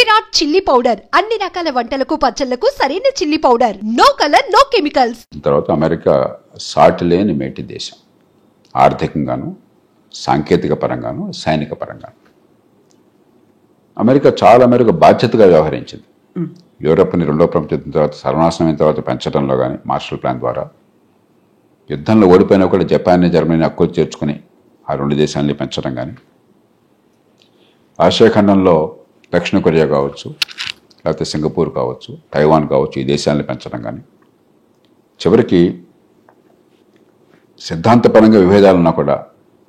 Virat chilli powder అన్ని రకాల వంటలకు పచ్చళ్లకు సరైన chilli powder. No colour no chemicals. తర్వాత అమెరికా సాటి లేని మేటి దేశం, ఆర్థికంగాను సాంకేతిక పరంగాను సైనిక పరంగాను. అమెరికా చాలా మేరకు బాధ్యతగా వ్యవహరించింది. యూరప్ని రెండో ప్రపంచ యుద్ధం తర్వాత సర్వనాశనమైన తర్వాత పెంచడంలో కానీ మార్షల్ ప్లాన్ ద్వారా, యుద్ధంలో ఓడిపోయినా కూడా జపాన్ని జర్మనీని హక్కులు చేర్చుకుని ఆ రెండు దేశాలని పెంచడం కానీ, ఆసియా ఖండంలో దక్షిణ కొరియా కావచ్చు, లేకపోతే సింగపూర్ కావచ్చు, తైవాన్ కావచ్చు, ఈ దేశాలని పెంచడం కానీ, చివరికి సిద్ధాంతపరంగా విభేదాలున్నా కూడా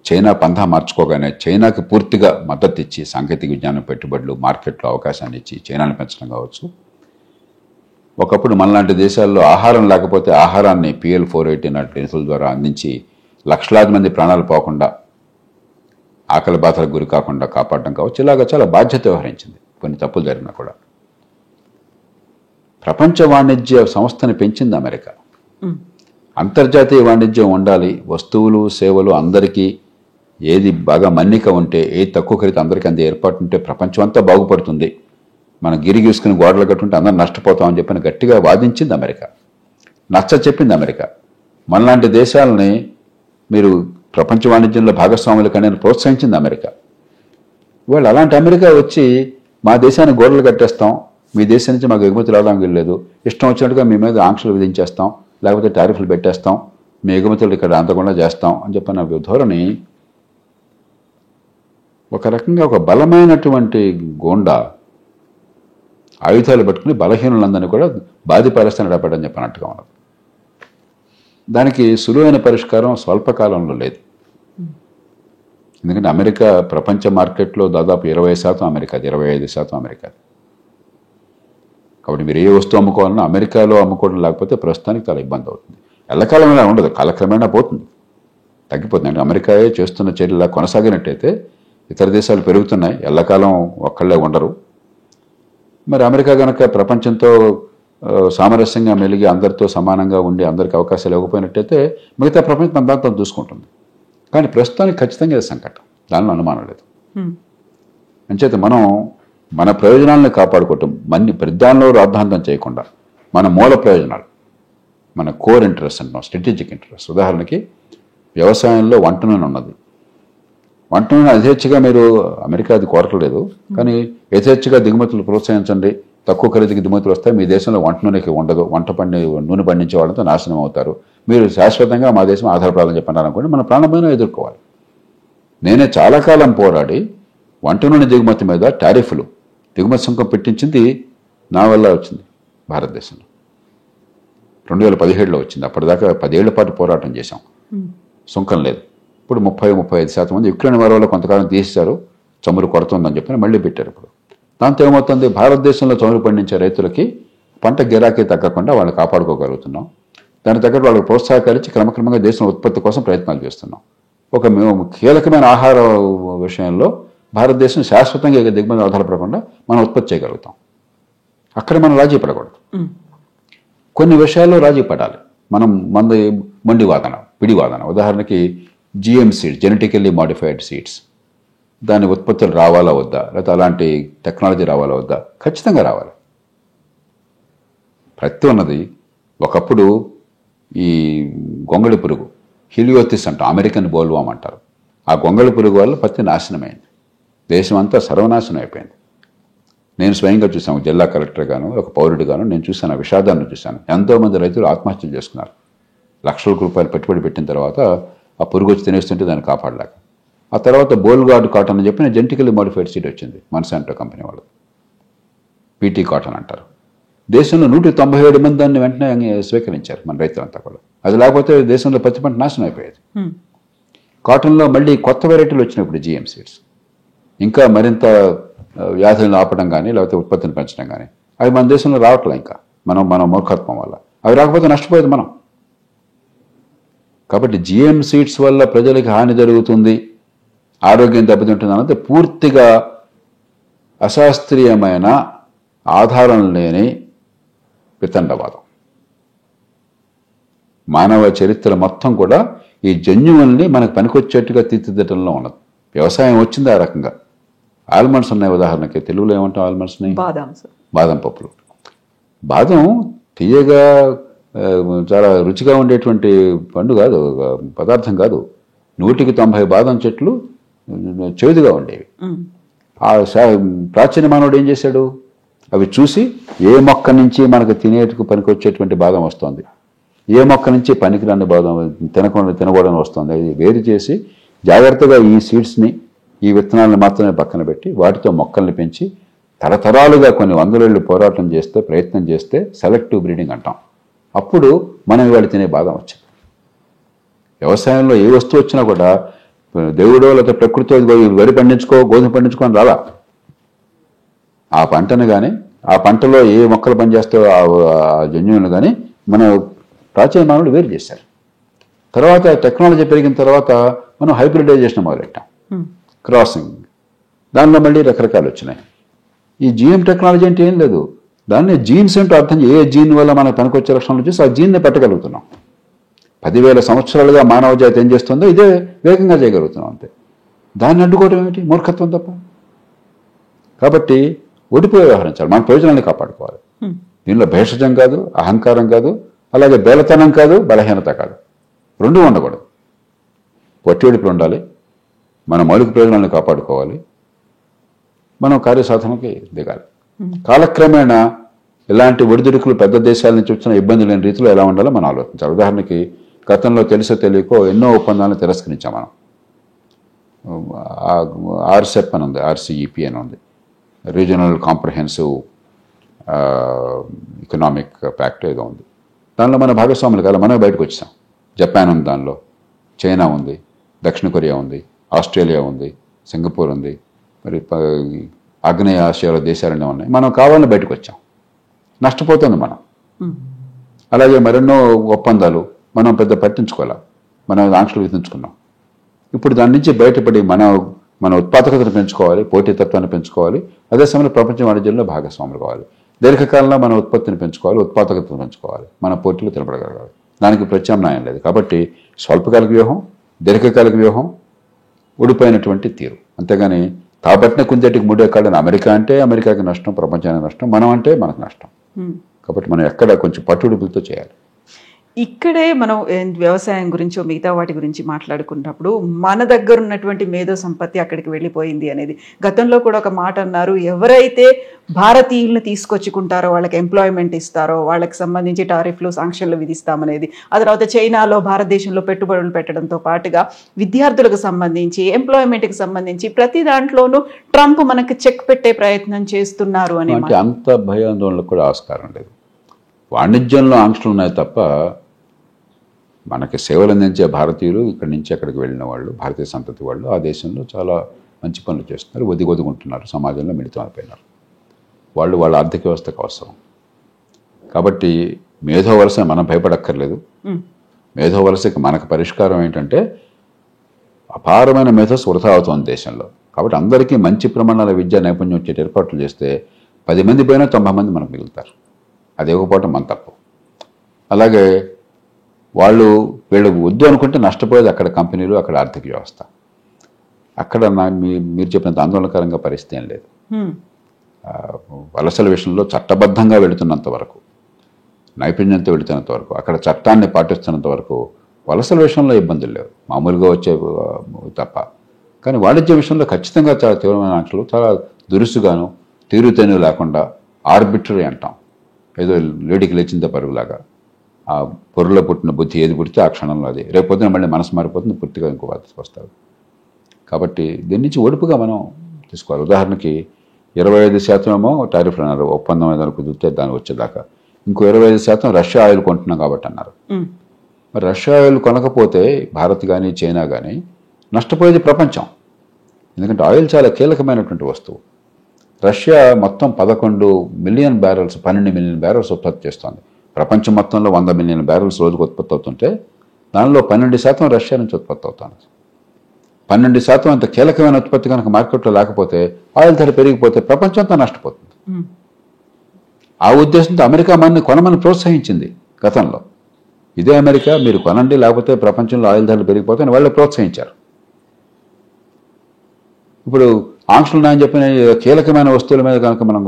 చైనా పంథా మార్చుకోగానే చైనాకి పూర్తిగా మద్దతు ఇచ్చి సాంకేతిక విజ్ఞానం పెట్టుబడులు మార్కెట్లో అవకాశాన్ని ఇచ్చి చైనాని పెంచడం కావచ్చు. ఒకప్పుడు మనలాంటి దేశాల్లో ఆహారం లేకపోతే ఆహారాన్ని PL-480 నాటి నిధుల ద్వారా అందించి లక్షలాది మంది ప్రాణాలు పోకుండా ఆకలి బాధలకు గురి కాకుండా కాపాడడం కావచ్చు. ఇలాగ చాలా బాధ్యత వ్యవహరించింది కొన్ని తప్పులు జరిగినా కూడా. ప్రపంచ వాణిజ్య సంస్థని పెంచింది అమెరికా. అంతర్జాతీయ వాణిజ్యం ఉండాలి, వస్తువులు సేవలు అందరికీ ఏది బాగా మన్నిక ఉంటే, ఏది తక్కువ ఖరీదు అందరికీ అందే ఏర్పాటు ఉంటే ప్రపంచం అంతా బాగుపడుతుంది. మనం గిరి గీసుకుని గోడలు కట్టుంటే అందరం నష్టపోతామని చెప్పని గట్టిగా వాదించింది అమెరికా. నచ్చ చెప్పింది అమెరికా. మనలాంటి దేశాలని మీరు ప్రపంచ వాణిజ్యంలో భాగస్వాములు కానీ ప్రోత్సహించింది అమెరికా. వాళ్ళు అలాంటి అమెరికా వచ్చి మా దేశాన్ని గోడలు కట్టేస్తాం, మీ దేశం నుంచి మాకు ఎగుమతి రావడానికి వెళ్ళలేదు, ఇష్టం వచ్చినట్టుగా మీ మీద ఆంక్షలు విధించేస్తాం, లేకపోతే టారిఫ్లు పెట్టేస్తాం, మీ ఎగుమతులు ఇక్కడ అందకుండా చేస్తాం అని చెప్పిన ధోరణి ఒక రకంగా ఒక బలమైనటువంటి గోండా ఆయుధాలు పట్టుకుని బలహీనులందరినీ కూడా బాధిపరుస్తాను రాబడని చెప్పినట్టుగా ఉన్నది. దానికి సులువైన పరిష్కారం స్వల్పకాలంలో లేదు. ఎందుకంటే అమెరికా ప్రపంచ మార్కెట్లో దాదాపు 20% అమెరికాది, 25% అమెరికాది. కాబట్టి మీరు ఏ వస్తువు అమ్ముకోవాలన్నా అమెరికాలో అమ్ముకోవడం లేకపోతే ప్రస్తుతానికి చాలా ఇబ్బంది అవుతుంది. ఎల్లకాలమైనా ఉండదు, కాలక్రమేణా పోతుంది, తగ్గిపోతుంది. అంటే అమెరికాయే చేస్తున్న చర్యలా కొనసాగినట్టయితే ఇతర దేశాలు పెరుగుతున్నాయి, ఎల్లకాలం ఒక్కళ్ళే ఉండరు. మరి అమెరికా కనుక ప్రపంచంతో సామరస్యంగా మెలిగి అందరితో సమానంగా ఉండి అందరికి అవకాశాలు ఇవ్వకపోయినట్టయితే మిగతా ప్రపంచం మన దాంతో చూసుకుంటుంది. కానీ ప్రస్తుతానికి ఖచ్చితంగా ఇది సంకటం, దానిలో అనుమానం లేదు. అంచేత మనం మన ప్రయోజనాలను కాపాడుకోవటం, దానిలో రాద్ధాంతం చేయకుండా మన మూల ప్రయోజనాలు, మన కోర్ ఇంట్రెస్ట్ అంటున్నాం, స్ట్రాటజిక్ ఇంట్రెస్ట్. ఉదాహరణకి వ్యవసాయంలో వంట నూనె ఉన్నది. వంట నూనె యథేచ్ఛగా మీరు అమెరికా అది కోరట్లేదు, కానీ యథేచ్ఛగా దిగుమతులు ప్రోత్సహించండి, తక్కువ ఖరీదుకి దిగుమతులు వస్తాయి, మీ దేశంలో వంట నూనెకి ఉండదు, నూనె పండించే వాళ్ళతో నాశనం అవుతారు, మీరు శాశ్వతంగా మా దేశం ఆధారపడాలని చెప్పన్నారు అనుకోండి, మన ప్రాణమైన ఎదుర్కోవాలి. నేనే చాలా కాలం పోరాడి వంట నూనె దిగుమతి మీద టారిఫ్లు, దిగుమతి సుంకం పెట్టించింది నా వల్ల వచ్చింది. భారతదేశంలో 2017లో వచ్చింది. అప్పటిదాకా 10 ఏళ్ల పాటు పోరాటం చేశాం, సుంకం లేదు. ఇప్పుడు 30-35% మంది యుక్రెయిన్ వారి వల్ల కొంతకాలం తీసేశారు, చమురు కొరత ఉందని చెప్పి మళ్ళీ పెట్టారు. ఇప్పుడు దాంతో ఏమవుతుంది, భారతదేశంలో చమురు పండించే రైతులకి పంట గిరాకీ తగ్గకుండా వాళ్ళు కాపాడుకోగలుగుతున్నాం. దానికి తగ్గట్టు వాళ్ళకి ప్రోత్సాహకరించి క్రమక్రమంగా దేశం ఉత్పత్తి కోసం ప్రయత్నాలు చేస్తున్నాం. ఒక కీలకమైన ఆహార విషయంలో భారతదేశం శాశ్వతంగా దిగుమతి ఆధారపడకుండా మనం ఉత్పత్తి చేయగలుగుతాం. అక్కడ మనం రాజీ పడకూడదు. కొన్ని విషయాల్లో రాజీ పడాలి. మనం మొండి వాదన, పిడి వాదన. ఉదాహరణకి GM seeds, genetically modified seeds, దాని ఉత్పత్తులు రావాలా వద్దా, లేకపోతే అలాంటి టెక్నాలజీ రావాలా వద్దా? ఖచ్చితంగా రావాలి. ప్రతి ఉన్నది. ఒకప్పుడు ఈ గొంగళి పురుగు, హిలియోతిస్ అంటాం, అమెరికన్ బోల్వామ్ అంటారు, ఆ గొంగళి పురుగు వల్ల పత్తి నాశనమైంది, దేశం అంతా సర్వనాశనం అయిపోయింది. నేను స్వయంగా చూశాను, జిల్లా కలెక్టర్గాను ఒక పౌరుడిగాను నేను చూశాను, ఆ విషాదాన్ని చూశాను. ఎంతోమంది రైతులు ఆత్మహత్యలు చేసుకున్నారు. లక్షల రూపాయలు పెట్టుబడి పెట్టిన తర్వాత ఆ పురుగు వచ్చి తినేస్తుంటే దాన్ని కాపాడలేక. ఆ తర్వాత బోల్గార్డ్ కాటన్ అని చెప్పిన జెనెటికల్లీ మాడిఫైడ్ సీడ్ వచ్చింది, మన్సాంటో కంపెనీ వాళ్ళు, PT కాటన్ అంటారు. దేశంలో 197 మంది దాన్ని వెంటనే స్వీకరించారు మన రైతులంతా కూడా. అది లేకపోతే దేశంలో పత్తి పంట నాశనం అయిపోయేది. కాటన్లో మళ్ళీ కొత్త వెరైటీలు వచ్చినప్పుడు GM సీడ్స్ ఇంకా మరింత వ్యాధులను ఆపడం కానీ లేకపోతే ఉత్పత్తిని పెంచడం కానీ అవి మన దేశంలో రావట్లే. ఇంకా మన మూర్ఖత్వం వల్ల అవి రాకపోతే నష్టపోయేది మనం. కాబట్టి GM సీడ్స్ వల్ల ప్రజలకి హాని జరుగుతుంది, ఆరోగ్యం దెబ్బతింటుంది అన్నది పూర్తిగా అశాస్త్రీయమైన ఆధారం లేని వితండవాదం. మానవ చరిత్ర మొత్తం కూడా ఈ జన్యువుల్ని మనకు పనికొచ్చేట్టుగా తీర్చిదిద్దడంలో ఉన్నది. వ్యవసాయం వచ్చింది ఆ రకంగా. ఆల్మండ్స్ ఉన్నాయి ఉదాహరణకి, తెలుగులో ఏమంటాం ఆల్మండ్స్ని? బాదం పప్పులు. బాదం తీయగా చాలా రుచిగా ఉండేటువంటి పండు కాదు, పదార్థం కాదు. 190 బాదం చెట్లు చేదుగా ఉండేవి. ఆ ప్రాచీన మానవుడు ఏం చేశాడు? అవి చూసి ఏ మొక్క నుంచి మనకు తినేటికి పనికి వచ్చేటువంటి బాదం వస్తుంది, ఏ మొక్క నుంచి పనికిరాని బాదం తినకూడని వస్తుంది, అది వేరు చేసి జాగ్రత్తగా ఈ సీడ్స్ని, ఈ విత్తనాలను మాత్రమే పక్కన పెట్టి వాటితో మొక్కల్ని పెంచి తరతరాలుగా కొన్ని వందలేళ్ళు పోరాటం చేస్తే, ప్రయత్నం చేస్తే సెలెక్టివ్ బ్రీడింగ్ అంటాం. అప్పుడు మనం ఇవాళ తినే బాదం వచ్చింది. వ్యవసాయంలో ఏ వస్తువు వచ్చినా కూడా దేవుడో లేకపోతే ప్రకృతితో వరి పండించుకో, గోధుమ పండించుకో అని రాలా. ఆ పంటను కానీ, ఆ పంటలో ఏ మొక్కలు పనిచేస్తాయో ఆ జన్యువులు కానీ మన ప్రాచీన మానవులు వేరు చేశారు. తర్వాత టెక్నాలజీ పెరిగిన తర్వాత మనం హైబ్రిడైజేషన్ మొదలెట్టాం, క్రాసింగ్. దానిలో మళ్ళీ రకరకాలు వచ్చినాయి. ఈ జీఎం టెక్నాలజీ అంటే ఏం లేదు, దాన్ని జీన్స్ ఏంటో అర్థం, ఏ జీన్ వల్ల మనకు పనికొచ్చే లక్షణాలు చూసి ఆ జీన్ని పట్టగలుగుతున్నాం. 10,000 సంవత్సరాలుగా మానవ జాతి ఏం చేస్తుందో ఇదే వేగంగా చేయగలుగుతున్నాం అంతే. దాన్ని అడ్డుకోవడం ఏమిటి? మూర్ఖత్వం తప్ప. కాబట్టి ఓడిపోయి వ్యవహరించాలి, మన ప్రయోజనాన్ని కాపాడుకోవాలి. దీనిలో భేషజం కాదు, అహంకారం కాదు, అలాగే బేలతనం కాదు, బలహీనత కాదు, రెండూ ఉండకూడదు. పొట్టిడిపులు ఉండాలి, మన మౌలిక ప్రయోజనాలను కాపాడుకోవాలి, మనం కార్యసాధనకి దిగాలి. కాలక్రమేణా ఇలాంటి ఒడిదుడుకులు పెద్ద దేశాల నుంచి వచ్చిన ఇబ్బంది లేని రీతిలో ఎలా ఉండాలో మనం ఆలోచించాలి. ఉదాహరణకి గతంలో తెలుసో తెలియకో ఎన్నో ఒప్పందాలను తిరస్కరించాం మనం. ఆర్సెప్ అని ఉంది, ఆర్సీఈపీ అని ఉంది, రీజనల్ కాంప్రహెన్సివ్ ఎకనామిక్ ప్యాక్ట్ ఏదో ఉంది. దానిలో మన భాగస్వాములు కాదు, మనమే బయటకు వచ్చాం. జపాన్ ఉంది దానిలో, చైనా ఉంది, దక్షిణ కొరియా ఉంది, ఆస్ట్రేలియా ఉంది, సింగపూర్ ఉంది, మరి ఆగ్నేయ ఆసియాలో దేశాలనే ఉన్నాయి. మనం కావాలని బయటకు వచ్చాం, నష్టపోతుంది మనం. అలాగే మరెన్నో ఒప్పందాలు మనం పెద్ద పట్టించుకోవాలి, మనం ఆంక్షలు విధించుకున్నాం. ఇప్పుడు దాని నుంచి బయటపడి మన ఉత్పాదకతను పెంచుకోవాలి, పోటీతత్వాన్ని పెంచుకోవాలి, అదే సమయంలో ప్రపంచ వాణిజ్యంలో భాగస్వాములు కావాలి. దీర్ఘకాలంలో మన ఉత్పత్తిని పెంచుకోవాలి, ఉత్పాదకతను పెంచుకోవాలి, మన పోటీలు తినపడగలగాలి. దానికి ప్రత్యామ్నాయం లేదు. కాబట్టి స్వల్పకాలిక వ్యూహం, దీర్ఘకాలిక వ్యూహం, ఊడిపోయినటువంటి తీరు. అంతేగాని తాపట్న కుందేటికి మూడే కాళ్ళని అమెరికా అంటే అమెరికాకి నష్టం, ప్రపంచానికి నష్టం, మనం అంటే మనకు నష్టం. కాబట్టి మనం ఎక్కడ కొంచెం పట్టుడుపులతో చేయాలి. ఇక్కడే మనం వ్యవసాయం గురించో మిగతా వాటి గురించి మాట్లాడుకున్నప్పుడు మన దగ్గర ఉన్నటువంటి మేధో సంపత్తి అక్కడికి వెళ్ళిపోయింది అనేది గతంలో కూడా ఒక మాట అన్నారు. ఎవరైతే భారతీయులను తీసుకొచ్చుకుంటారో వాళ్ళకి ఎంప్లాయ్మెంట్ ఇస్తారో వాళ్ళకి సంబంధించి టారిఫ్లు, సాంక్షన్లు విధిస్తామనేది. ఆ తర్వాత చైనాలో భారతదేశంలో పెట్టుబడులు పెట్టడంతో పాటుగా విద్యార్థులకు సంబంధించి, ఎంప్లాయ్మెంట్కి సంబంధించి ప్రతి దాంట్లోనూ ట్రంప్ మనకి చెక్ పెట్టే ప్రయత్నం చేస్తున్నారు అని. అంత భయాందోళనకు కూడా ఆస్కారం లేదు. వాణిజ్యంలో ఆంక్షలు ఉన్నాయి తప్ప మనకి సేవలు అందించే భారతీయులు ఇక్కడి నుంచి అక్కడికి వెళ్ళిన వాళ్ళు, భారతీయ సంతతి వాళ్ళు ఆ దేశంలో చాలా మంచి పనులు చేస్తున్నారు, ఒదిగొదుకుంటున్నారు, సమాజంలో మిళితం అయిపోయినారు. వాళ్ళు వాళ్ళ ఆర్థిక వ్యవస్థకు అవసరం. కాబట్టి మేధో వలస మనం భయపడక్కర్లేదు. మేధో వలసకి మనకు పరిష్కారం ఏంటంటే అపారమైన మేధస్సు వృధా అవుతుంది దేశంలో. కాబట్టి అందరికీ మంచి ప్రమాణాల విద్యా నైపుణ్యం వచ్చే ఏర్పాట్లు చేస్తే 10 మంది పోయినా 90 మంది మనకు మిగులుతారు. అది ఇవ్వకపోవటం మన తప్పు. అలాగే వీళ్ళు వద్దు అనుకుంటే నష్టపోయేది అక్కడ కంపెనీలు, అక్కడ ఆర్థిక వ్యవస్థ. అక్కడ మీరు చెప్పినంత ఆందోళనకరంగా పరిస్థితి ఏం లేదు. వలసల విషయంలో చట్టబద్ధంగా వెళుతున్నంత వరకు, నైపుణ్యంతో వెళుతున్నంత వరకు, అక్కడ చట్టాన్ని పాటిస్తున్నంత వరకు వలసల విషయంలో ఇబ్బందులు లేవు, మామూలుగా వచ్చే తప్ప. కానీ వాణిజ్య విషయంలో ఖచ్చితంగా చాలా తీవ్రమైన ఆంక్షలు, చాలా దురుసుగాను, తీరుతేను లేకుండా ఆర్బిటరీ అంటాం. ఏదో లేడికి లేచిందే పరుగులాగా ఆ పొరలో పుట్టిన బుద్ధి ఏది పుడితే ఆ క్షణంలో అది, రేపు పొద్దున మళ్ళీ మనసు మారిపోతుంది, పూర్తిగా ఇంకో బాధ్యత వస్తారు. కాబట్టి దీని నుంచి ఒడుపుగా మనం తీసుకోవాలి. ఉదాహరణకి 25% ఏమో టారిఫ్లు అన్నారు, ఒప్పందం ఏదైనా కుదిరితే దాన్ని వచ్చేదాకా. ఇంకో 25% రష్యా ఆయిల్ కొంటున్నాం కాబట్టి అన్నారు. మరి రష్యా ఆయిల్ కొనకపోతే భారత్ కానీ చైనా కానీ నష్టపోయేది ప్రపంచం. ఎందుకంటే ఆయిల్ చాలా కీలకమైనటువంటి వస్తువు. రష్యా మొత్తం 11 మిలియన్ బ్యారెల్స్, 12 మిలియన్ బ్యారెల్స్ ఉత్పత్తి చేస్తుంది. ప్రపంచం మొత్తంలో 100 మిలియన్ బ్యారెల్స్ రోజుకు ఉత్పత్తి అవుతుంటే దానిలో 12% రష్యా నుంచి ఉత్పత్తి అవుతుంది. 12% అంత కీలకమైన ఉత్పత్తి కనుక మార్కెట్లో లేకపోతే ఆయిల్ ధర పెరిగిపోతే ప్రపంచం అంతా నష్టపోతుంది. ఆ ఉద్దేశంతో అమెరికా మనని కొనమని ప్రోత్సహించింది గతంలో. ఇదే అమెరికా మీరు కొనండి లేకపోతే ప్రపంచంలో ఆయిల్ ధరలు పెరిగిపోతాయని వాళ్ళు ప్రోత్సహించారు. ఇప్పుడు ఆంక్షలు ఉన్నాయని చెప్పిన కీలకమైన వస్తువుల మీద కనుక మనం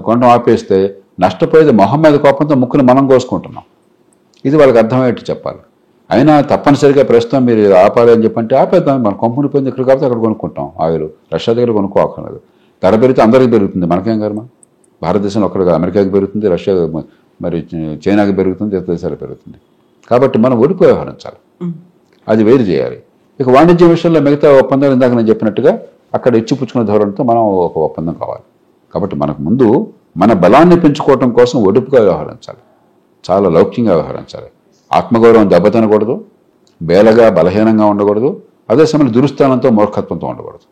కొనడం ఆపేస్తే నష్టపోయేది మొహం మీద కోపంతో ముక్కును మనం కోసుకుంటున్నాం. ఇది వాళ్ళకి అర్థమయ్యేట్టు చెప్పాలి. అయినా తప్పనిసరిగా ప్రస్తుతం మీరు ఆపాలి అని చెప్పంటే ఆపేద్దాం. మన కంపెనీ పోయింది ఇక్కడ కాబట్టి అక్కడ కొనుక్కుంటాం. ఆయిల్ రష్యా దగ్గర కొనుక్కోకర్లేదు. ధర పెరిగితే అందరికీ పెరుగుతుంది, మనకేం కర్మ. భారతదేశంలో ఒక్కడిగా అమెరికాకి పెరుగుతుంది, రష్యా మరి చైనాకి పెరుగుతుంది, ఇతర దేశాలకు పెరుగుతుంది. కాబట్టి మనం ఒడిపో వ్యవహరించాలి, అది వేరు చేయాలి. ఇక వాణిజ్య విషయంలో మిగతా ఒప్పందాలు ఇందాక నేను చెప్పినట్టుగా అక్కడ ఇచ్చిపుచ్చుకునే ధోరణితో మనం ఒక ఒప్పందం కావాలి. కాబట్టి మనకు ముందు మన బలాన్ని పెంచుకోవటం కోసం ఒడుపుగా వ్యవహరించాలి, చాలా లౌక్యంగా వ్యవహరించాలి. ఆత్మగౌరవం దెబ్బతినకూడదు, బేలగా బలహీనంగా ఉండకూడదు, అదే సమయంలో దురుస్థానంతో మూర్ఖత్వంతో ఉండకూడదు.